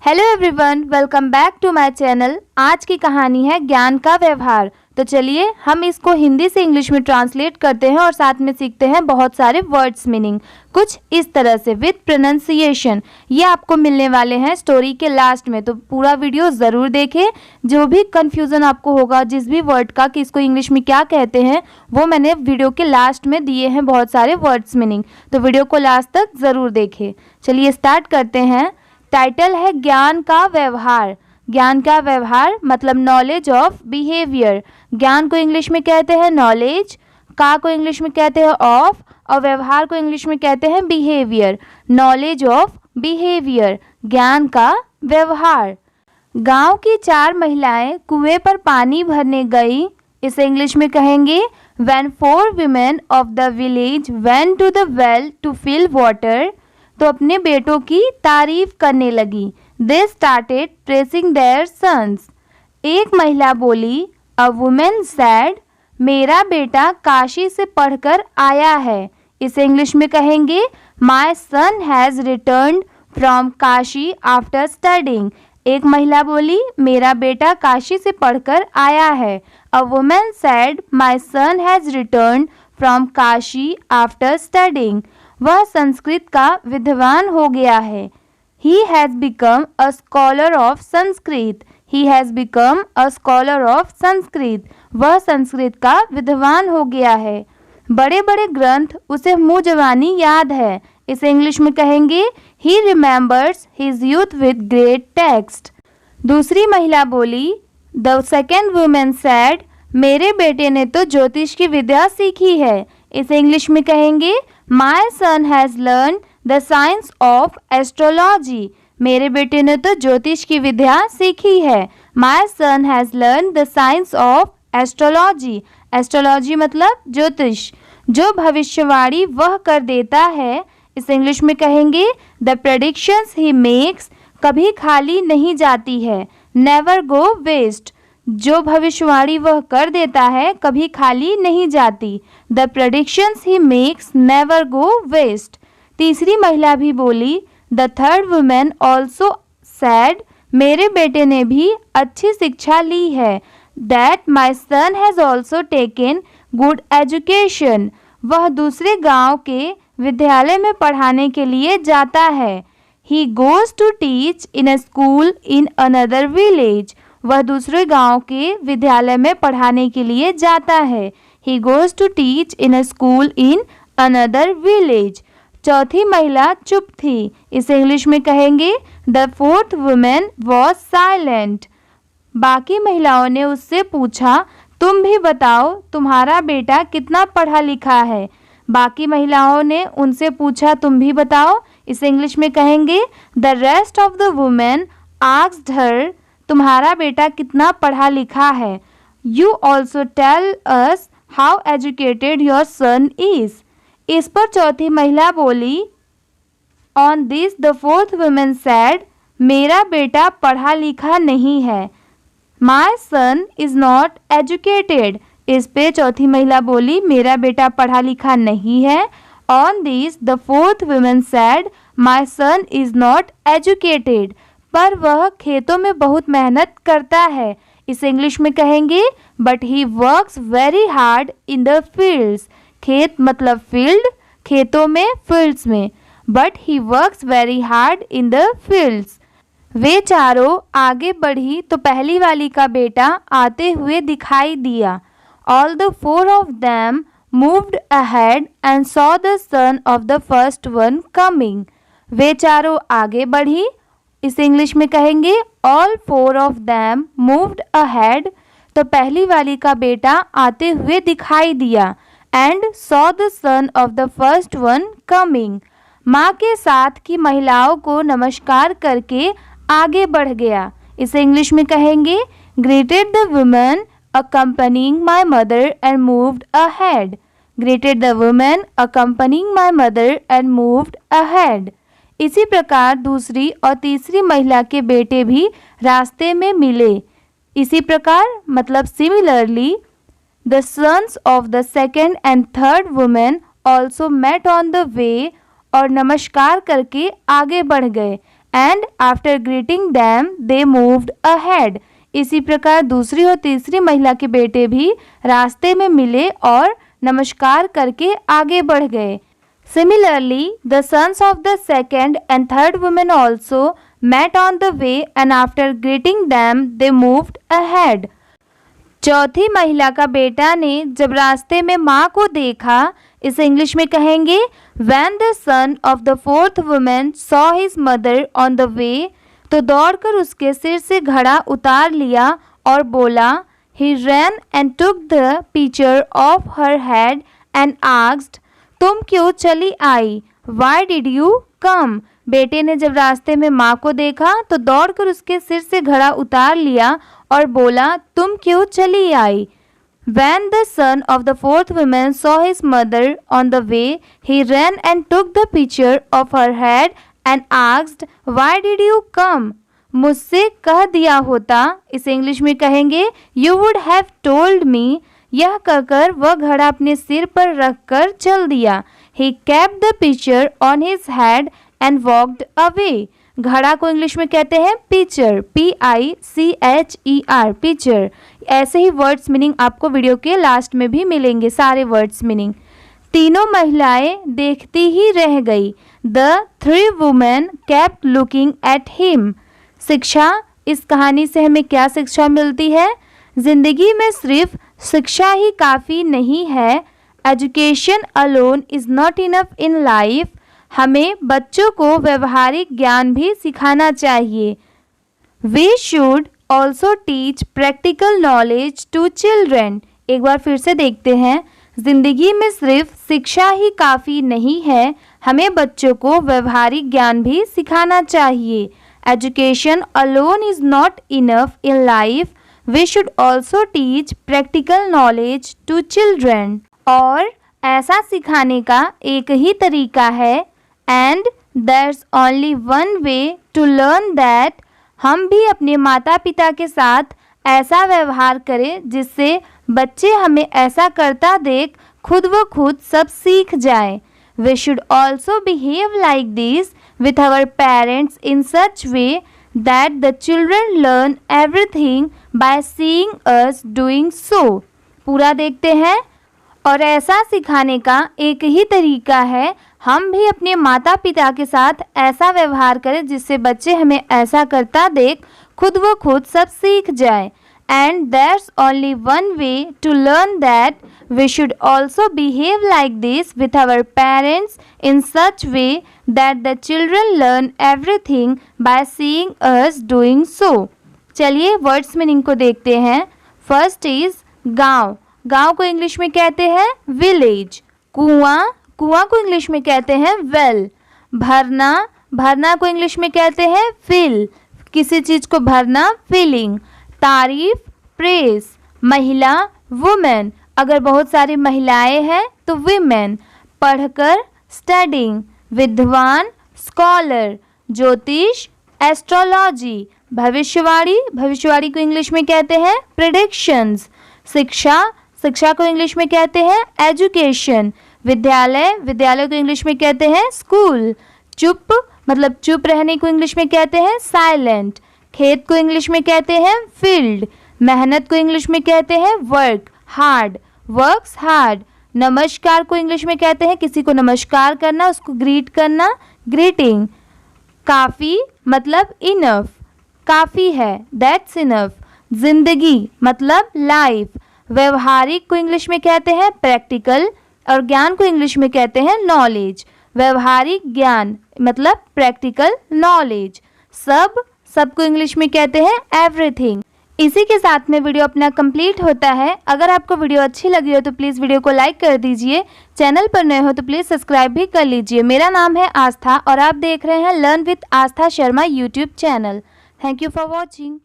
Hello everyone, welcome back to my channel. आज की कहानी है ज्ञान का व्यवहार। तो चलिए हम इसको हिंदी से इंग्लिश में ट्रांसलेट करते हैं और साथ में सीखते हैं बहुत सारे वर्ड्स मीनिंग कुछ इस तरह से विद प्रोनाउंसिएशन। ये आपको मिलने वाले हैं स्टोरी के लास्ट में, तो पूरा वीडियो ज़रूर देखें। जो भी कन्फ्यूज़न आपको होगा जिस भी वर्ड का कि इसको इंग्लिश में क्या कहते हैं, वो मैंने वीडियो के लास्ट में दिए हैं बहुत सारे वर्ड्स मीनिंग, तो वीडियो को लास्ट तक ज़रूर देखें। चलिए स्टार्ट करते हैं। टाइटल है ज्ञान का व्यवहार। ज्ञान का व्यवहार मतलब नॉलेज ऑफ बिहेवियर। ज्ञान को इंग्लिश में कहते हैं नॉलेज, का को इंग्लिश में कहते हैं ऑफ, और व्यवहार को इंग्लिश में कहते हैं बिहेवियर। नॉलेज ऑफ बिहेवियर, ज्ञान का व्यवहार। गांव की 4 महिलाएं कुएं पर पानी भरने गई। इसे इंग्लिश में कहेंगे When 4 women of the village went to the well to fill water, तो अपने बेटों की तारीफ करने लगी। They started praising their sons. एक महिला बोली, A woman said, मेरा बेटा काशी से पढ़कर आया है। इसे इंग्लिश में कहेंगे My son has returned from Kashi after studying. एक महिला बोली, मेरा बेटा काशी से पढ़कर आया है। A woman said, My son has returned from Kashi after studying. वह संस्कृत का विद्वान हो गया है। He has become a scholar of Sanskrit. He has become a scholar of Sanskrit. वह संस्कृत का विद्वान हो गया है। बड़े बड़े ग्रंथ उसे मुँह जवानी याद है। इसे इंग्लिश में कहेंगे He remembers his youth with great text. दूसरी महिला बोली, The second woman said, मेरे बेटे ने तो ज्योतिष की विद्या सीखी है। इसे इंग्लिश में कहेंगे My son has learned the science of astrology. मेरे बेटे ने तो ज्योतिष की विद्या सीखी है। My son has learned the science of astrology. Astrology मतलब ज्योतिष। जो भविष्यवाणी वह कर देता है, इस इंग्लिश में कहेंगे The predictions he makes कभी खाली नहीं जाती है। Never go waste. जो भविष्यवाणी वह कर देता है कभी खाली नहीं जाती। The predictions he makes never go waste. तीसरी महिला भी बोली, The third woman also said, मेरे बेटे ने भी अच्छी शिक्षा ली है। That my son has also taken good education. वह दूसरे गांव के विद्यालय में पढ़ाने के लिए जाता है। He goes to teach in a school in another village. वह दूसरे गांव के विद्यालय में पढ़ाने के लिए जाता है। He goes to teach in a school in another village. चौथी महिला चुप थी। इसे इंग्लिश में कहेंगे The fourth woman was silent. बाकी महिलाओं ने उससे पूछा, तुम भी बताओ तुम्हारा बेटा कितना पढ़ा लिखा है। बाकी महिलाओं ने उनसे पूछा, तुम भी बताओ। इसे इंग्लिश में कहेंगे The rest of the women asked her, तुम्हारा बेटा कितना पढ़ा लिखा है। You also tell us how educated your son is. इस पर चौथी महिला बोली, On this the fourth woman said, मेरा बेटा पढ़ा लिखा नहीं है। My son is not educated. इस पे चौथी महिला बोली, मेरा बेटा पढ़ा लिखा नहीं है। On this the fourth woman said, My son is not educated. पर वह खेतों में बहुत मेहनत करता है। इसे इंग्लिश में कहेंगे But he works very hard in the fields. खेत मतलब फील्ड, खेतों में, फील्ड्स में। But he works very hard in the fields. वे चारों आगे बढ़ी तो पहली वाली का बेटा आते हुए दिखाई दिया। All the 4 of them moved ahead and saw the son of the first one coming. वे चारों आगे बढ़ी, इसे इंग्लिश में कहेंगे All 4 of them moved ahead, तो पहली वाली का बेटा आते हुए दिखाई दिया। And saw the son of the first one coming. माँ के साथ की महिलाओं को नमस्कार करके आगे बढ़ गया। इसे इंग्लिश में कहेंगे Greeted the woman accompanying my mother and moved ahead. Greeted the woman accompanying my mother and moved ahead. इसी प्रकार दूसरी और तीसरी महिला के बेटे भी रास्ते में मिले। इसी प्रकार मतलब similarly the sons of the second and third women also met on the way, और नमस्कार करके आगे बढ़ गए। And after greeting them they moved ahead. इसी प्रकार दूसरी और तीसरी महिला के बेटे भी रास्ते में मिले और नमस्कार करके आगे बढ़ गए। Similarly, the sons of the second and third women also met on the way and after greeting them they moved ahead. चौथी महिला का बेटा ने जब रास्ते में माँ को देखा, इसे इंग्लिश में कहेंगे When the son of the fourth woman saw his mother on the way, तो दौड़कर उसके सिर से घड़ा उतार लिया और बोला He ran and took the pitcher off her head and asked, तुम क्यों चली आई? Why did you come? बेटे ने जब रास्ते में माँ को देखा तो दौड़कर उसके सिर से घड़ा उतार लिया और बोला तुम क्यों चली आई? When the son of the fourth woman saw his mother on the way, he ran and took the pitcher off her head and asked, Why did you come? मुझसे कह दिया होता, इसे इंग्लिश में कहेंगे You would have told me. यह कहकर वह घड़ा अपने सिर पर रखकर चल दिया। He kept the pitcher on his head and walked away. घड़ा को इंग्लिश में कहते हैं pitcher, P-I-C-H-E-R, pitcher। ऐसे ही वर्ड्स मीनिंग आपको वीडियो के लास्ट में भी मिलेंगे, सारे वर्ड्स मीनिंग। तीनों महिलाएं देखती ही रह गई। The three women kept looking at him. शिक्षा, इस कहानी से हमें क्या शिक्षा मिलती है? जिंदगी में सिर्फ शिक्षा ही काफ़ी नहीं है। Education alone is not enough in life. हमें बच्चों को व्यवहारिक ज्ञान भी सिखाना चाहिए। We should also teach practical knowledge to children. एक बार फिर से देखते हैं। जिंदगी में सिर्फ शिक्षा ही काफ़ी नहीं है, हमें बच्चों को व्यवहारिक ज्ञान भी सिखाना चाहिए। Education alone is not enough in life. We should also teach practical knowledge to children. और ऐसा सिखाने का एक ही तरीका है and there's only one way to learn that. हम भी अपने माता पिता के साथ ऐसा व्यवहार करें जिससे बच्चे हमें ऐसा करता देख खुद व खुद सब सीख जाए। We should also behave like this with our parents in such way that the children learn everything by seeing us doing so. पूरा देखते हैं। और ऐसा सिखाने का एक ही तरीका है, हम भी अपने माता पिता के साथ ऐसा व्यवहार करें जिससे बच्चे हमें ऐसा करता देख खुद व खुद सब सीख जाए। And there's only one way to learn that. We should also behave like this with our parents in such way that the children learn everything by seeing us doing so. चलिए वर्ड्स मीनिंग को देखते हैं। First is गांव। गांव को English में कहते हैं विलेज। कुआं, कुआं को इंग्लिश में कहते हैं वेल। भरना, भरना को इंग्लिश में कहते हैं फिल। किसी चीज़ को भरना फिलिंग। तारीफ, प्रेस। महिला, वुमेन। अगर बहुत सारी महिलाएं हैं तो वीमेन। पढ़कर, स्टडिंग। विद्वान, स्कॉलर। ज्योतिष, एस्ट्रोलॉजी। भविष्यवाणी, भविष्यवाणी को इंग्लिश में कहते हैं प्रेडिक्शंस। शिक्षा, शिक्षा को इंग्लिश में कहते हैं एजुकेशन। विद्यालय, विद्यालय को इंग्लिश में कहते हैं स्कूल। चुप मतलब चुप रहने को इंग्लिश में कहते हैं साइलेंट। खेत को इंग्लिश में कहते हैं फील्ड। मेहनत को इंग्लिश में कहते हैं वर्क, हार्ड, वर्क्स हार्ड। नमस्कार को इंग्लिश में कहते हैं किसी को नमस्कार करना, उसको ग्रीट करना, ग्रीटिंग। काफ़ी मतलब इनफ, काफ़ी है, दैट्स इनफ। जिंदगी मतलब लाइफ। व्यवहारिक को इंग्लिश में कहते हैं प्रैक्टिकल और ज्ञान को इंग्लिश में कहते हैं नॉलेज। व्यवहारिक ज्ञान मतलब प्रैक्टिकल नॉलेज। सबको इंग्लिश में कहते हैं एवरीथिंग। इसी के साथ में वीडियो अपना कंप्लीट होता है। अगर आपको वीडियो अच्छी लगी हो तो प्लीज़ वीडियो को लाइक कर दीजिए। चैनल पर नए हो तो प्लीज़ सब्सक्राइब भी कर लीजिए। मेरा नाम है आस्था और आप देख रहे हैं learn with Aastha Sharma YouTube channel. Thank you for watching.